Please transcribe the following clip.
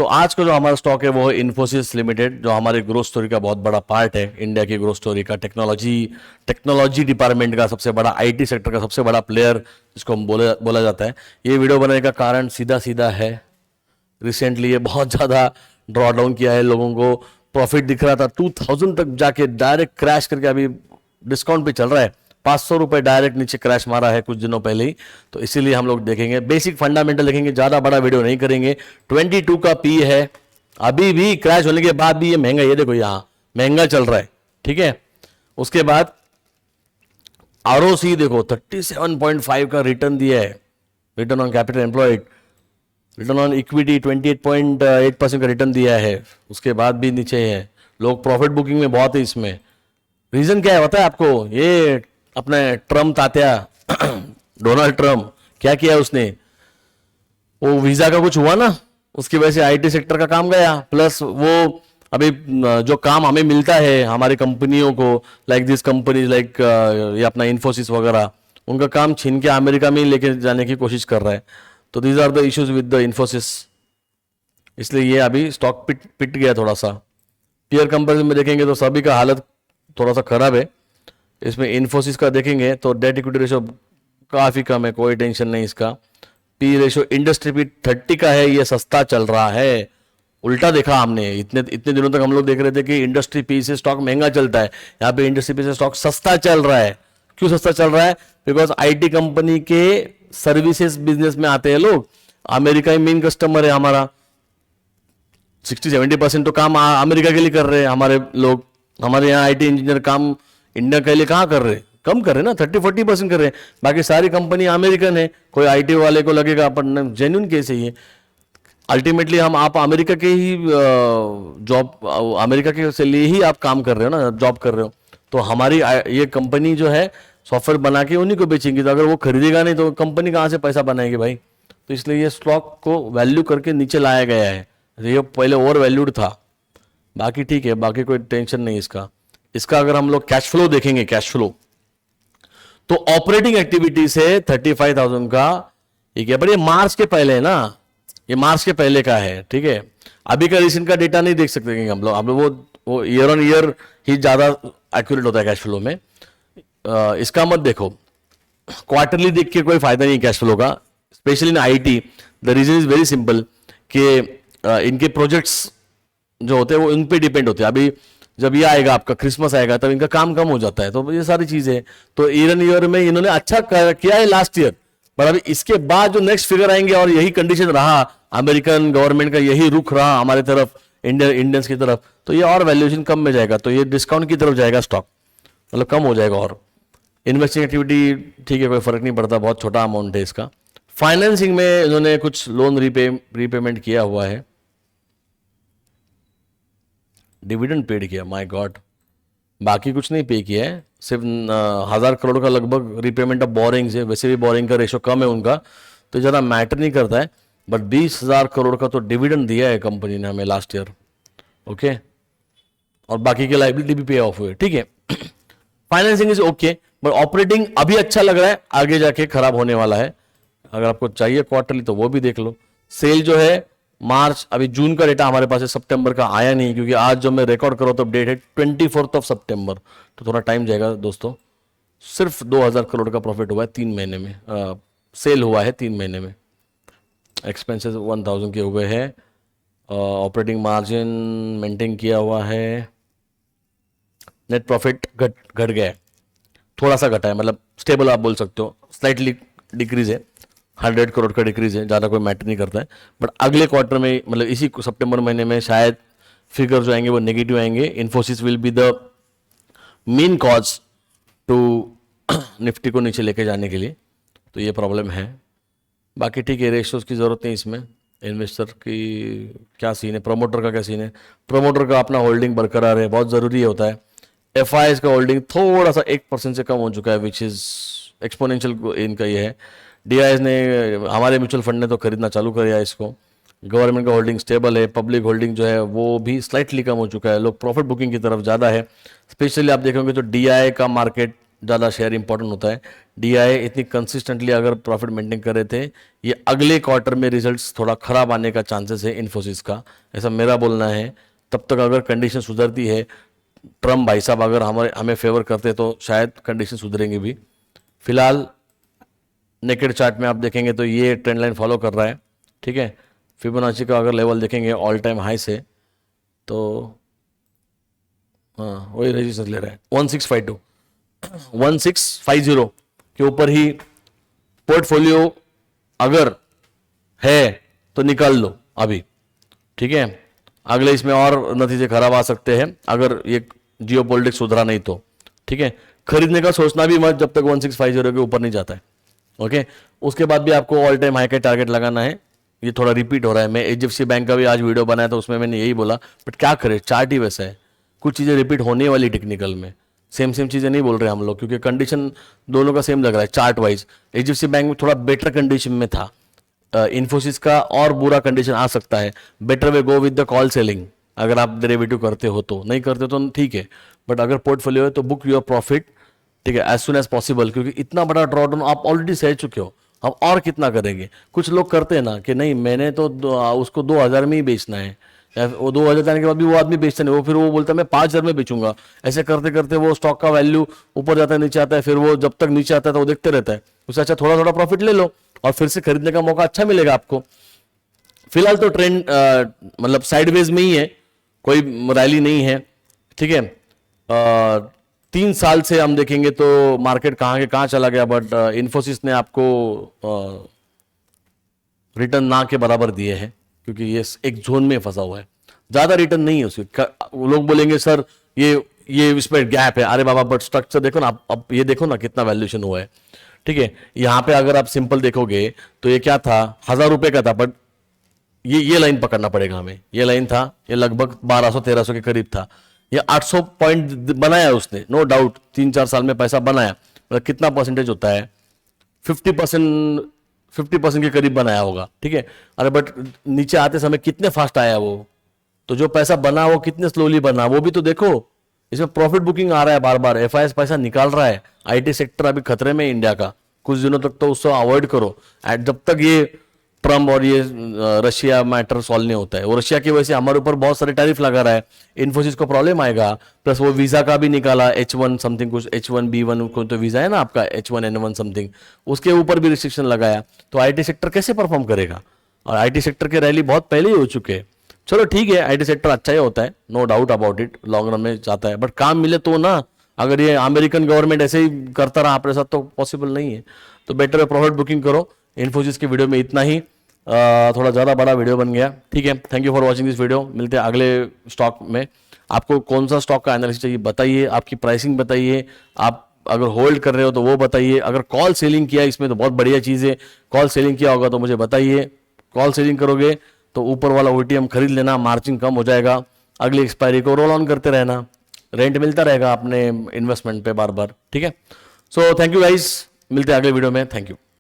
तो आज का जो हमारा स्टॉक है वो है इन्फोसिस लिमिटेड, जो हमारे ग्रोथ स्टोरी का बहुत बड़ा पार्ट है, इंडिया की ग्रोथ स्टोरी का, टेक्नोलॉजी डिपार्टमेंट का सबसे बड़ा, आईटी सेक्टर का सबसे बड़ा प्लेयर जिसको हम बोला जाता है। ये वीडियो बनाने का कारण सीधा सीधा है, रिसेंटली ये बहुत ज़्यादा ड्रॉ डाउन किया है, लोगों को प्रॉफिट दिख रहा था 2000 तक जाके डायरेक्ट क्रैश करके अभी डिस्काउंट पे चल रहा है, 500 रुपये डायरेक्ट नीचे क्रैश मारा है कुछ दिनों पहले ही। तो इसीलिए हम लोग देखेंगे, बेसिक फंडामेंटल देखेंगे, ज़्यादा बड़ा वीडियो नहीं करेंगे। 22 का पी है, अभी भी क्रैश होने के बाद भी ये महंगा, ये देखो यहाँ महंगा चल रहा है, ठीक है। उसके बाद आरओसी देखो 37.5 का रिटर्न दिया है, return on capital employed, return on equity 28.8% का रिटर्न दिया है, उसके बाद भी नीचे है। लोग प्रॉफिट बुकिंग में बहुत है इसमें। रीजन क्या है पता है आपको? ये अपने ट्रम्प तात्या डोनाल्ड ट्रम्प क्या किया उसने, वो वीजा का कुछ हुआ ना, उसकी वजह से आईटी सेक्टर का काम गया, प्लस वो अभी जो काम हमें मिलता है हमारी कंपनियों को, लाइक दिस कंपनीज, लाइक ये अपना इन्फोसिस वगैरह, उनका काम छीन के अमेरिका में ही लेके जाने की कोशिश कर रहा है। तो these are the issues with the Infosys, इसलिए ये अभी स्टॉक पिट गया थोड़ा सा। पीयर कंपेरिजन में देखेंगे तो सभी का हालत थोड़ा सा खराब है। इसमें इन्फोसिस का देखेंगे तो डेट इक्विटी रेशो काफ़ी कम है, कोई टेंशन नहीं इसका। पी रेशो इंडस्ट्री पी 30 का है, ये सस्ता चल रहा है। उल्टा देखा हमने, इतने दिनों तक हम लोग देख रहे थे कि इंडस्ट्री पी से स्टॉक महंगा चलता है, यहाँ पे इंडस्ट्री पी से स्टॉक सस्ता चल रहा है। क्यों सस्ता चल रहा है? बिकॉज आईटी कंपनी के सर्विसेज बिजनेस में आते हैं लोग, अमेरिका ही मेन कस्टमर है हमारा, 60-70% तो काम अमेरिका के लिए कर रहे हैं हमारे लोग। हमारे यहाँ आईटी इंजीनियर काम इंडिया के लिए कहाँ कर रहे हैं? कम कर रहे हैं ना, 30-40% कर रहे हैं। बाकी सारी कंपनी अमेरिकन है। कोई आईटी वाले को लगेगा अपन जेन्युइन केस है ये। अल्टीमेटली आप अमेरिका के ही जॉब, अमेरिका के से लिए ही आप काम कर रहे हो ना, जॉब कर रहे हो। तो हमारी ये कंपनी जो है सॉफ्टवेयर बना के उन्हीं को बेचेंगी, तो अगर वो खरीदेगा नहीं तो कंपनी कहाँ से पैसा बनाएगी भाई? तो इसलिए ये स्टॉक को वैल्यू करके नीचे लाया गया है। ये पहले ओवर वैल्यूड था, बाकी ठीक है, बाकी कोई टेंशन नहीं इसका अगर हम लोग कैश फ्लो देखेंगे, कैश फ्लो तो ऑपरेटिंग एक्टिविटी से 35,000 का, ठीक है, पर ये मार्च के पहले है ना, ये मार्च के पहले का है, ठीक है। अभी का रिसेंट का डेटा नहीं देख सकते हम लोग वो ईयर ऑन ईयर ही ज्यादा एक्यूरेट होता है कैश फ्लो में। इसका मत देखो, क्वार्टरली देख के कोई फायदा नहीं कैश फ्लो का, specially in IT. The reason is very simple कि इनके प्रोजेक्ट्स जो होते हैं वो इन पे डिपेंड होते हैं। अभी जब ये आएगा आपका क्रिसमस आएगा तब इनका काम कम हो जाता है, तो ये सारी चीजें। तो ईयर ईयर में इन्होंने अच्छा किया है लास्ट ईयर, पर अभी इसके बाद जो नेक्स्ट फिगर आएंगे और यही कंडीशन रहा, अमेरिकन गवर्नमेंट का यही रुख रहा हमारे तरफ, इंडियंस की तरफ, तो ये और वैल्यूएशन कम में जाएगा, तो ये डिस्काउंट की तरफ जाएगा स्टॉक, मतलब कम हो जाएगा। और इन्वेस्टिंग एक्टिविटी ठीक है, कोई फर्क नहीं पड़ता, बहुत छोटा अमाउंट है इसका। फाइनेंसिंग में इन्होंने कुछ लोन रीपेमेंट किया हुआ है, डिविडेंड पेड किया, माय गॉड, बाकी कुछ नहीं पे किया है, सिर्फ 1000 करोड़ का लगभग रीपेमेंट ऑफ बोरिंग है। वैसे भी बोरिंग का रेशो कम है उनका, तो ज़्यादा मैटर नहीं करता है। बट 20,000 करोड़ का तो डिविडेंड दिया है कंपनी ने हमें लास्ट ईयर, ओके, और बाकी की लाइबिलिटी भी पे ऑफ हुए, ठीक है। Financing is okay, but operating अभी अच्छा लग रहा है, आगे जाके खराब होने वाला है। अगर आपको चाहिए क्वार्टरली तो वो भी देख लो। सेल जो है मार्च, अभी जून का डेटा हमारे पास है, सितंबर का आया नहीं, क्योंकि आज जो मैं रिकॉर्ड कर रहा हूं तो डेट है 24 सितंबर, तो थोड़ा टाइम जाएगा दोस्तों। सिर्फ 2000 करोड़ का प्रॉफिट हुआ है 3 महीने में, सेल हुआ है 3 महीने में। एक्सपेंसेस 1000 के हुए हैं, ऑपरेटिंग मार्जिन मेंटेन किया हुआ है, नेट प्रॉफिट घट गया है, थोड़ा सा घटा है, मतलब स्टेबल आप बोल सकते हो, स्लाइटली डिक्रीज है, 100 करोड़ का डिक्रीज है, ज़्यादा कोई मैटर नहीं करता है। बट अगले क्वार्टर में, मतलब इसी सितंबर महीने में शायद फिगर जो आएंगे वो नेगेटिव आएंगे। Infosys will be the main cause to Nifty को नीचे लेके जाने के लिए, तो ये प्रॉब्लम है। बाकी ठीक है, रेशियोज की ज़रूरत नहीं इसमें। इन्वेस्टर की क्या सीन है, प्रमोटर का क्या सीन है? प्रमोटर का अपना होल्डिंग बरकरार है, बहुत ज़रूरी होता है। एफआईएस का होल्डिंग थोड़ा सा 1% से कम हो चुका है, विच इज़ एक्सपोनेंशियल इनका ये है। डीआईएस ने, हमारे म्यूचुअल फंड ने तो खरीदना चालू कर दिया इसको। गवर्नमेंट का होल्डिंग स्टेबल है, पब्लिक होल्डिंग जो है वो भी स्लाइटली कम हो चुका है, लोग प्रॉफिट बुकिंग की तरफ ज़्यादा है। स्पेशली आप देखोगे तो डीआई का मार्केट ज़्यादा शेयर इंपॉर्टेंट होता है। DI इतनी कंसिस्टेंटली अगर प्रॉफिट मेंटेन कर रहे थे, ये अगले क्वार्टर में रिजल्ट्स थोड़ा खराब आने का चांसेस है इन्फोसिस का, ऐसा मेरा बोलना है। तब तक अगर कंडीशन सुधरती है, ट्रम्प भाई साहब अगर हमें फेवर करते हैं तो शायद कंडीशन सुधरेंगे भी। फिलहाल नेकेड चार्ट में आप देखेंगे तो ये ट्रेंड लाइन फॉलो कर रहा है, ठीक है। फिबोनाची का अगर लेवल देखेंगे ऑल टाइम हाई से, तो हाँ वही रजिस्टर ले रहा है 1652 1650 के ऊपर ही पोर्टफोलियो अगर है तो निकाल लो अभी, ठीक है। अगले इसमें और नतीजे खराब आ सकते हैं अगर ये जियोपॉलिटिक्स सुधरा नहीं तो, ठीक है। खरीदने का सोचना भी मत जब तक 1650 के ऊपर नहीं जाता है, ओके। उसके बाद भी आपको ऑल टाइम हाई का टारगेट लगाना है। ये थोड़ा रिपीट हो रहा है, मैं HDFC बैंक का भी आज वीडियो बनाया था, उसमें मैंने यही बोला, बट क्या करें, चार्ट ही वैसा है, कुछ चीज़ें रिपीट होने वाली टेक्निकल में, सेम चीज़ें नहीं बोल रहे हम लोग, क्योंकि कंडीशन दोनों का सेम लग रहा है चार्ट वाइज। HDFC बैंक में थोड़ा बेटर कंडीशन में था, इन्फोसिस का और बुरा कंडीशन आ सकता है। Better way go with the call selling, अगर आप डेरिवेटिव करते हो तो, नहीं करते तो ठीक है, बट अगर पोर्टफोलियो है तो बुक योर प्रॉफिट, ठीक है, एज सुन एज पॉसिबल, क्योंकि इतना बड़ा ड्रॉडाउन आप ऑलरेडी सह चुके हो, अब और कितना करेंगे। कुछ लोग करते हैं ना कि नहीं मैंने तो उसको 2000 में ही बेचना है, या वो 2000 जाने के बाद भी वो आदमी बेचता नहीं, वो फिर वो बोलता है मैं 5000 में बेचूंगा। ऐसे करते करते वो स्टॉक का वैल्यू ऊपर जाता है नीचे आता है, फिर वो जब तक नीचे आता है तो वो देखते रहता है। उससे अच्छा थोड़ा थोड़ा प्रॉफिट ले लो और फिर से खरीदने का मौका अच्छा मिलेगा आपको। फिलहाल तो ट्रेंड मतलब साइडवेज में ही है, कोई रैली नहीं है, ठीक है। 3 साल से हम देखेंगे तो मार्केट कहाँ के कहाँ चला गया, बट इन्फोसिस ने आपको रिटर्न ना के बराबर दिए हैं, क्योंकि ये एक जोन में फंसा हुआ है, ज़्यादा रिटर्न नहीं है उसकी। लोग बोलेंगे सर ये इस पर गैप है, अरे बाबा बट स्ट्रक्चर देखो ना, अब ये देखो ना कितना वैल्यूएशन हुआ है, ठीक है। यहाँ पे अगर आप सिंपल देखोगे तो ये क्या था, 1000 रुपये का था, बट ये लाइन पकड़ना पड़ेगा हमें, ये लाइन था, ये लगभग 1200-1300 के करीब था, ये 800 पॉइंट बनाया उसने, नो डाउट 3-4 साल में पैसा बनाया, मतलब कितना परसेंटेज होता है, 50% के करीब बनाया होगा, ठीक है। अरे बट नीचे आते समय कितने फास्ट आया वो, तो जो पैसा बना वो कितने स्लोली बना वो भी तो देखो। इसमें प्रॉफिट बुकिंग आ रहा है बार बार, FIS पैसा निकाल रहा है, IT सेक्टर अभी खतरे में इंडिया का, कुछ दिनों तक तो उसको अवॉइड करो जब तक ये ट्रम्प और ये रशिया मैटर सॉल्व नहीं होता है। वो रशिया की वजह से हमारे ऊपर बहुत सारे टैरिफ लगा रहा है, इन्फोसिस को प्रॉब्लम आएगा, प्लस वो वीजा का भी निकाला H1 समथिंग, कुछ H1B1 को तो वीजा है ना आपका, H1N1 समथिंग, उसके ऊपर भी रिस्ट्रिक्शन लगाया, तो IT सेक्टर कैसे परफॉर्म करेगा। और IT सेक्टर के रैली बहुत पहले ही हो चुके हैं। चलो ठीक है, IT सेक्टर अच्छा ही होता है, no doubt about it, long run में जाता है, बट काम मिले तो ना। अगर ये अमेरिकन गवर्नमेंट ऐसे ही करता रहा अपने साथ तो पॉसिबल नहीं है, तो बेटर है प्रॉफिट बुकिंग करो। इन्फोसिस की वीडियो में इतना ही, थोड़ा ज़्यादा बड़ा वीडियो बन गया, ठीक है। Thank you for watching this video, मिलते हैं अगले स्टॉक में। आपको कौन सा स्टॉक का एनालिसिस चाहिए बताइए, आपकी प्राइसिंग बताइए, आप अगर होल्ड कर रहे हो तो वो बताइए, अगर कॉल सेलिंग किया इसमें तो बहुत बढ़िया चीज़ है, कॉल सेलिंग किया होगा तो मुझे बताइए। कॉल सेलिंग करोगे तो ऊपर वाला OTM खरीद लेना, मार्जिन कम हो जाएगा, अगली एक्सपायरी को रोल ऑन करते रहना, रेंट मिलता रहेगा अपने इन्वेस्टमेंट पे बार बार, ठीक है। सो थैंक यू गाइस, मिलते हैं अगले वीडियो में, थैंक यू।